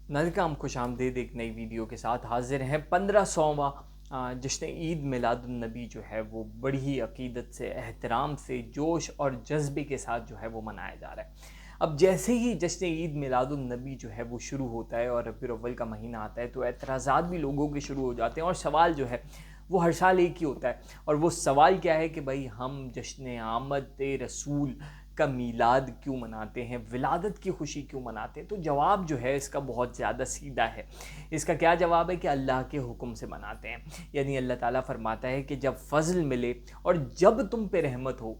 नाज़रीन हम खुश आमदीद एक नई वीडियो के साथ हाजिर हैं। 1500वां जश्न ईद मिलादुन्नबी जो है वो बड़ी ही अकीदत से, एहतराम से, जोश और जज्बे के साथ जो है वो मनाया जा रहा है। अब जैसे ही जश्न ईद मिलादुन्नबी जो है वो शुरू होता है और रबीउल अव्वल का महीना आता है तो एतराज़ात भी लोगों के शुरू हो जाते हैं और सवाल जो है वो हर साल एक ही होता है। और वो सवाल क्या है कि भाई हम जश्न आमद रसूल का मीलाद क्यों मनाते हैं, विलादत की खुशी क्यों मनाते हैं। तो जवाब जो है इसका बहुत ज़्यादा सीधा है। इसका क्या जवाब है कि अल्लाह के हुक्म से मनाते हैं। यानी अल्लाह ताला फरमाता है कि जब फ़ज़ल मिले और जब तुम पे रहमत हो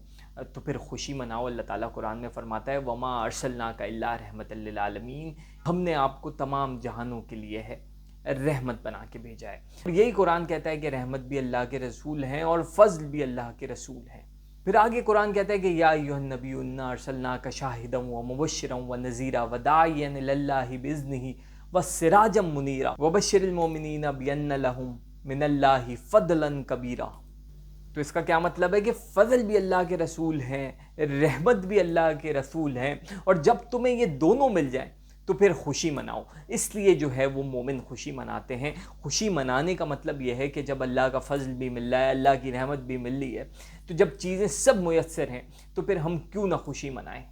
तो फिर खुशी मनाओ। अल्लाह ताला कुरान में फरमाता है वमा अरसलनाका इल्ला रहमतल लिल आलमीन, हमने आपको तमाम जहानों के लिए है रहमत बना के भेजा है। और यही कुरान कहता है कि रहमत भी अल्लाह के रसूल हैं और फ़ज़ल भी अल्लाह के रसूल हैं। फिर आगे कुरान कहता है कि या अय्युहन नबिय्यु इन्ना अरसलनाका शाहिदन व मुबश्शिरन व नज़ीरा व दाइयन इलल्लाहि बिइज़्निहि व सिराजम मुनीरा व बश्शिरिल मोमिनीना बिअन्ना लहुम मिनल्लाहि फ़दलन कबीरा। तो इसका क्या मतलब है कि फ़ज़ल भी अल्लाह के रसूल हैं, रहमत भी अल्लाह के रसूल हैं, और जब तुम्हें ये दोनों मिल जाएं तो फिर खुशी मनाओ। इसलिए जो है वो मोमिन खुशी मनाते हैं। खुशी मनाने का मतलब यह है कि जब अल्लाह का फ़ज़ल भी मिल रहा है, अल्लाह की रहमत भी मिल रही है, तो जब चीज़ें सब मुयस्सर हैं तो फिर हम क्यों ना खुशी मनाएं।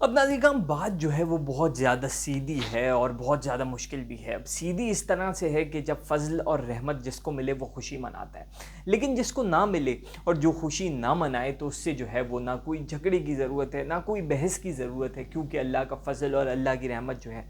अब नाज़रीन बात जो है वो बहुत ज़्यादा सीधी है और बहुत ज़्यादा मुश्किल भी है। अब सीधी इस तरह से है कि जब फ़ज़ल और रहमत जिसको मिले वो खुशी मनाता है, लेकिन जिसको ना मिले और जो खुशी ना मनाए तो उससे जो है वो ना कोई झगड़े की ज़रूरत है, ना कोई बहस की ज़रूरत है, क्योंकि अल्लाह का फ़ज़ल और अल्लाह की रहमत जो है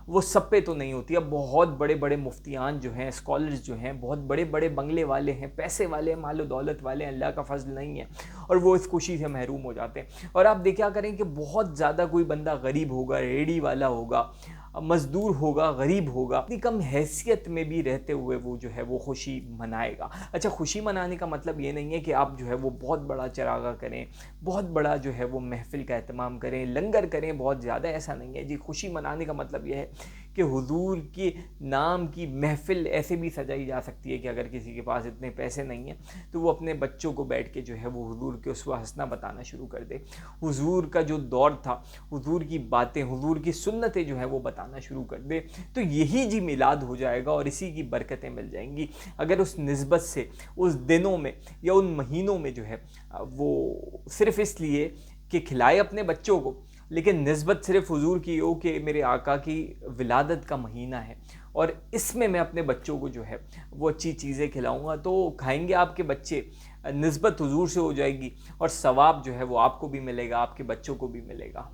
वो सब पे तो नहीं होती। अब बहुत बड़े बड़े मुफ्तियान जो हैं, स्कॉलर्स जो हैं, बहुत बड़े बड़े बंगले वाले हैं, पैसे वाले हैं, मालो दौलत वाले हैं, अल्लाह का फ़ज़ल नहीं है और वो इस खुशी से महरूम हो जाते हैं। और आप देखा करें कि बहुत ज़्यादा कोई बंदा गरीब होगा, रेडी वाला होगा, मज़दूर होगा, गरीब होगा, अपनी कम हैसियत में भी रहते हुए वो जो है वो खुशी मनाएगा। अच्छा, खुशी मनाने का मतलब ये नहीं है कि आप जो है वो बहुत बड़ा चरागा करें, बहुत बड़ा जो है वो महफ़िल का एहतमाम करें, लंगर करें, बहुत ज़्यादा, ऐसा नहीं है जी। खुशी मनाने का मतलब ये है कि हुजूर के नाम की महफ़िल ऐसे भी सजाई जा सकती है कि अगर किसी के पास इतने पैसे नहीं हैं तो वो अपने बच्चों को बैठ के जो है वो हुजूर के उसवा हसना बताना शुरू कर दे। हुजूर का जो दौर था, हुजूर की बातें, हुजूर की सुन्नतें जो है वो बताना शुरू कर दे, तो यही जी मिलाद हो जाएगा और इसी की बरकतें मिल जाएंगी। अगर उस निस्बत से उस दिनों में या उन महीनों में जो है वो सिर्फ़ इसलिए कि खिलाए अपने बच्चों को, लेकिन निस्बत सिर्फ हुजूर की हो कि मेरे आका की विलादत का महीना है और इसमें मैं अपने बच्चों को जो है वो अच्छी चीज़ें खिलाऊंगा, तो खाएंगे आपके बच्चे, निस्बत हुजूर से हो जाएगी और सवाब जो है वो आपको भी मिलेगा, आपके बच्चों को भी मिलेगा।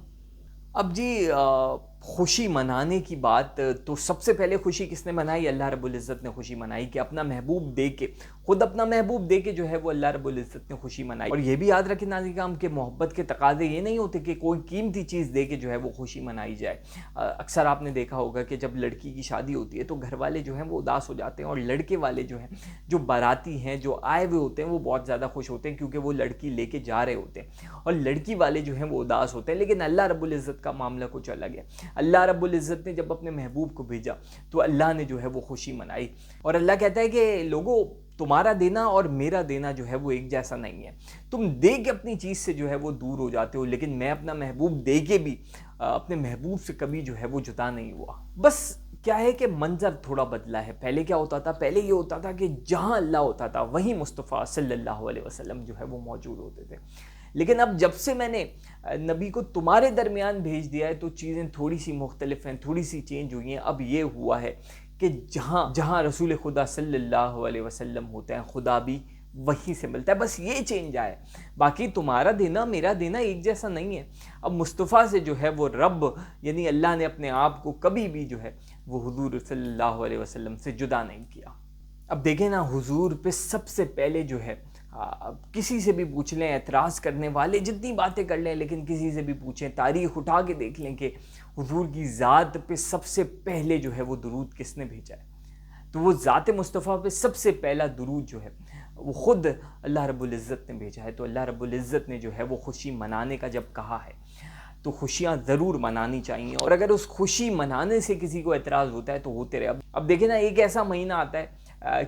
अब जी खुशी मनाने की बात, तो सबसे पहले खुशी किसने मनाई? अल्लाह रब्बुल इज़्ज़त ने खुशी मनाई कि अपना महबूब दे के, खुद अपना महबूब दे के जो है वो अल्लाह रब्बुल इज़्ज़त ने खुशी मनाई। और ये भी याद रखें नाज़रीन कि मोहब्बत के तकाज़े ये नहीं होते कि कोई कीमती चीज़ दे के जो है वो खुशी मनाई जाए। अक्सर आपने देखा होगा कि जब लड़की की शादी होती है तो घर वाले जो हैं वो उदास हो जाते हैं और लड़के वाले जो हैं, जो बाराती हैं, जो आए हुए होते हैं, वो बहुत ज़्यादा खुश होते हैं क्योंकि वो लड़की लेके जा रहे होते हैं, और लड़की वाले जो हैं वो उदास होते हैं। लेकिन अल्लाह रब्बुल इज़्ज़त का मामला कुछ अलग है। अल्लाह रब्बुल इज़्ज़त ने जब अपने महबूब को भेजा तो अल्लाह ने जो है वो खुशी मनाई। और अल्लाह कहता है कि लोगों, तुम्हारा देना और मेरा देना जो है वो एक जैसा नहीं है। तुम दे के अपनी चीज़ से जो है वो दूर हो जाते हो, लेकिन मैं अपना महबूब दे के भी अपने महबूब से कभी जो है वो जुदा नहीं हुआ। बस क्या है कि मंजर थोड़ा बदला है। पहले क्या होता था? पहले ये होता था कि जहाँ अल्लाह होता था वहीं मुस्तफ़ा सल्लल्लाहु अलैहि वसल्लम जो है वो मौजूद होते थे। लेकिन अब जब से मैंने नबी को तुम्हारे दरमियान भेज दिया है तो चीज़ें थोड़ी सी मुख्तलिफ हैं, थोड़ी सी चेंज हुई हैं। अब ये हुआ है कि जहाँ जहाँ रसूल खुदा सल्लल्लाहु अलैहि वसल्लम होते हैं, खुदा भी वहीं से मिलता है। बस ये चेंज आया, बाकी तुम्हारा देना मेरा देना एक जैसा नहीं है। अब मुस्तफ़ा से जो है वो रब यानी अल्लाह ने अपने आप को कभी भी जो है वो हुजूर सल्लल्लाहु अलैहि वसल्लम से जुदा नहीं किया। अब देखें ना, हुजूर पे सबसे पहले जो है किसी से भी पूछ लें, एतराज़ करने वाले जितनी बातें कर लें, लेकिन किसी से भी पूछें, तारीख़ उठा के देख लें कि हुजूर की ज़ात पे सबसे पहले जो है वो दुरूद किसने भेजा है, तो वो ज़ात मुस्तफ़ा पे सबसे पहला दुरूद जो है वो ख़ुद अल्लाह रब्बुल इज़्ज़त ने भेजा है। तो अल्लाह रब्बुल इज़्ज़त ने जो है वो खुशी मनाने का जब कहा है तो खुशियाँ ज़रूर मनानी चाहिए, और अगर उस खुशी मनाने से किसी को एतराज़ होता है तो होते रहे। अब देखिए ना, एक ऐसा महीना आता है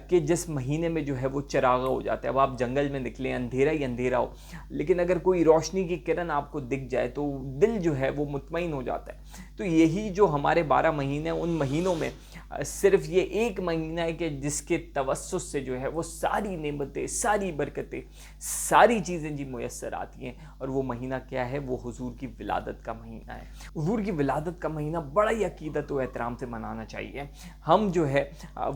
کہ جس مہینے میں جو ہے وہ چراغا ہو جاتا ہے. اب آپ جنگل میں نکلیں، اندھیرا ہی اندھیرا ہو، لیکن اگر کوئی روشنی کی کرن آپ کو دکھ جائے تو دل جو ہے وہ مطمئن ہو جاتا ہے. تو یہی جو ہمارے 12 مہینے ہیں، ان مہینوں میں صرف یہ ایک مہینہ ہے کہ جس کے توسط سے جو ہے وہ ساری نعمتیں، ساری برکتیں، ساری چیزیں جی میسر آتی ہیں. اور وہ مہینہ کیا ہے؟ وہ حضور کی ولادت کا مہینہ ہے. حضور کی ولادت کا مہینہ بڑا ہی عقیدت و احترام سے منانا چاہیے. ہم جو ہے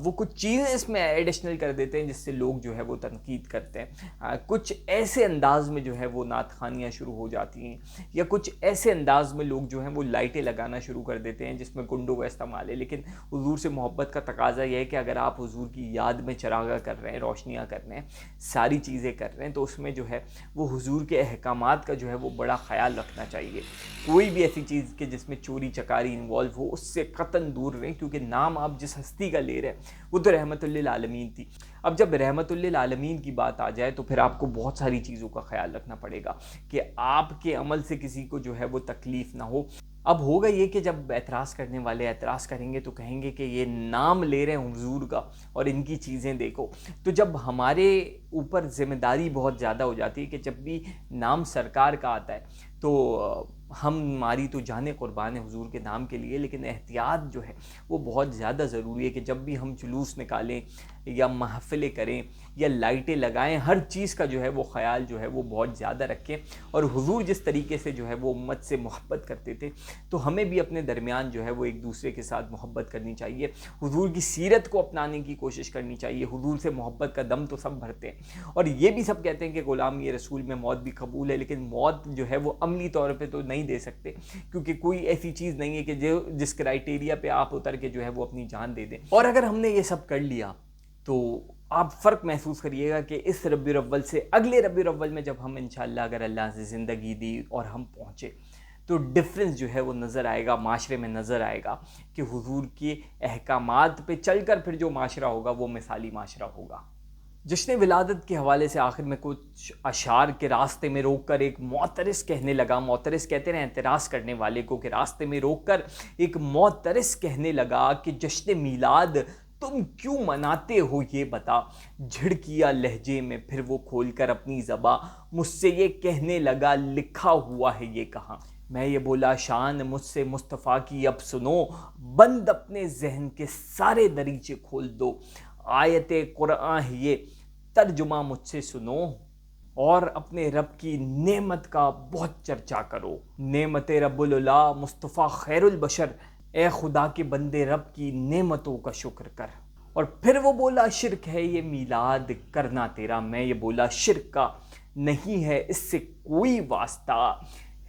وہ کچھ چیزیں اس میں ایڈیشنل کر دیتے ہیں جس سے لوگ جو ہے وہ تنقید کرتے ہیں. کچھ ایسے انداز میں جو ہے وہ نعت خوانیاں شروع ہو جاتی ہیں، یا کچھ ایسے انداز میں لوگ جو ہیں وہ لائٹیں لگانا شروع کر دیتے ہیں جس میں کنڈوں کا استعمال ہے. لیکن حضور سے محبت کا تقاضا یہ ہے کہ اگر آپ حضور کی یاد میں چراغاں کر رہے ہیں، روشنیاں کر رہے ہیں، ساری چیزیں کر رہے ہیں، تو اس میں جو ہے وہ حضور کے احکامات کا جو ہے وہ بڑا خیال رکھنا چاہیے. کوئی بھی ایسی چیز کہ جس میں چوری چکاری انوالو ہو، اس سے قطعاً دور رہیں، کیونکہ نام آپ جس ہستی کا لے رہے ہیں وہ تو رحمت للعالمین تھی. اب جب رحمت للعالمین کی بات آ جائے تو پھر آپ کو بہت ساری چیزوں کا خیال رکھنا پڑے گا کہ آپ کے عمل سے کسی کو جو ہے وہ تکلیف نہ ہو. اب ہوگا یہ کہ جب اعتراض کرنے والے اعتراض کریں گے تو کہیں گے کہ یہ نام لے رہے ہیں حضور کا اور ان کی چیزیں دیکھو. تو جب ہمارے اوپر ذمہ داری بہت زیادہ ہو جاتی ہے کہ جب بھی نام سرکار کا آتا ہے تو ہماری تو جانیں قربان ہے حضور کے نام کے لیے، لیکن احتیاط جو ہے وہ بہت زیادہ ضروری ہے کہ جب بھی ہم جلوس نکالیں یا محفلیں کریں یا لائٹیں لگائیں، ہر چیز کا جو ہے وہ خیال جو ہے وہ بہت زیادہ رکھیں. اور حضور جس طریقے سے جو ہے وہ امت سے محبت کرتے تھے تو ہمیں بھی اپنے درمیان جو ہے وہ ایک دوسرے کے ساتھ محبت کرنی چاہیے. حضور کی سیرت کو اپنانے کی کوشش کرنی چاہیے. حضور سے محبت کا دم تو سب بھرتے ہیں، اور یہ بھی سب کہتے ہیں کہ غلامی رسول میں موت بھی قبول ہے، لیکن موت جو ہے وہ عملی طور پہ تو نہیں دے سکتے، کیونکہ کوئی ایسی چیز نہیں ہے کہ جس کرائٹیریا پہ آپ اتر کے جو ہے وہ اپنی جان دے دیں. اور اگر ہم نے یہ سب کر لیا تو آپ فرق محسوس کریے گا کہ اس ربیع الاول سے اگلے ربیع الاول میں جب ہم انشاءاللہ اگر اللہ سے زندگی دی اور ہم پہنچے تو ڈفرنس جو ہے وہ نظر آئے گا، معاشرے میں نظر آئے گا کہ حضور کے احکامات پہ چل کر پھر جو معاشرہ ہوگا وہ مثالی معاشرہ ہوگا. جشن ولادت کے حوالے سے آخر میں کچھ اشعار کے راستے میں روک کر ایک معترض کہنے لگا. معترض کہتے ہیں اعتراض کرنے والے کو، کہ راستے میں روک کر ایک معترض کہنے لگا کہ جشن میلاد تم کیوں مناتے ہو یہ بتا. جھڑکیا لہجے میں پھر وہ کھول کر اپنی زباں، مجھ سے یہ کہنے لگا لکھا ہوا ہے یہ کہاں. میں یہ بولا شان مجھ سے مصطفیٰ کی اب سنو، بند اپنے ذہن کے سارے دریچے کھول دو. آیت قرآن یہ ترجمہ مجھ سے سنو، اور اپنے رب کی نعمت کا بہت چرچا کرو. نعمت رب العلا مصطفیٰ خیر البشر، اے خدا کے بندے رب کی نعمتوں کا شکر کر. اور پھر وہ بولا شرک ہے یہ میلاد کرنا تیرا. میں یہ بولا شرک کا نہیں ہے اس سے کوئی واسطہ.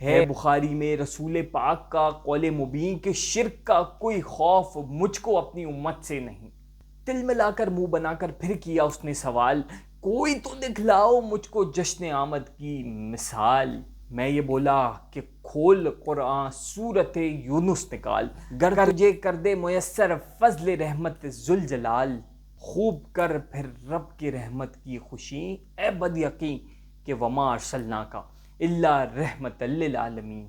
ہے بخاری میں رسول پاک کا قول مبین کہ شرک کا کوئی خوف مجھ کو اپنی امت سے نہیں. دل ملا کر منہ بنا کر پھر کیا اس نے سوال، کوئی تو دکھلاؤ مجھ کو جشن آمد کی مثال. میں یہ بولا کہ کھول قرآن سورت یونس نکال، گر تجھے کر دے میسر فضل رحمت ذوالجلال. خوب کر پھر رب کی رحمت کی خوشی، اے بد یقین کہ وما ارسلناک الا رحمت للعالمین.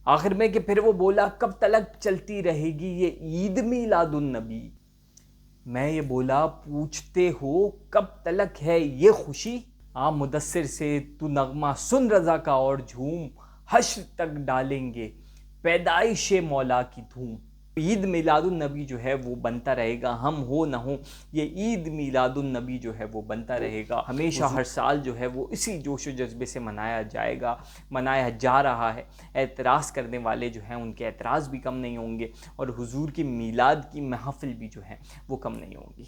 آخر میں کہ پھر وہ بولا کب تلک چلتی رہے گی یہ عید میلاد النبی. میں یہ بولا پوچھتے ہو کب تلک ہے یہ خوشی. مدثر سے تو نغمہ سن رضا کا اور جھوم، حشر تک ڈالیں گے پیدائش مولا کی دھوم. عید میلاد النبی جو ہے وہ بنتا رہے گا، ہم ہو نہ ہو یہ عید میلاد النبی جو ہے وہ بنتا رہے گا ہمیشہ. ہر سال جو ہے وہ اسی جوش و جذبے سے منایا جائے گا، منایا جا رہا ہے. اعتراض کرنے والے جو ہیں ان کے اعتراض بھی کم نہیں ہوں گے، اور حضور کی میلاد کی محفل بھی جو ہے وہ کم نہیں ہوں گی.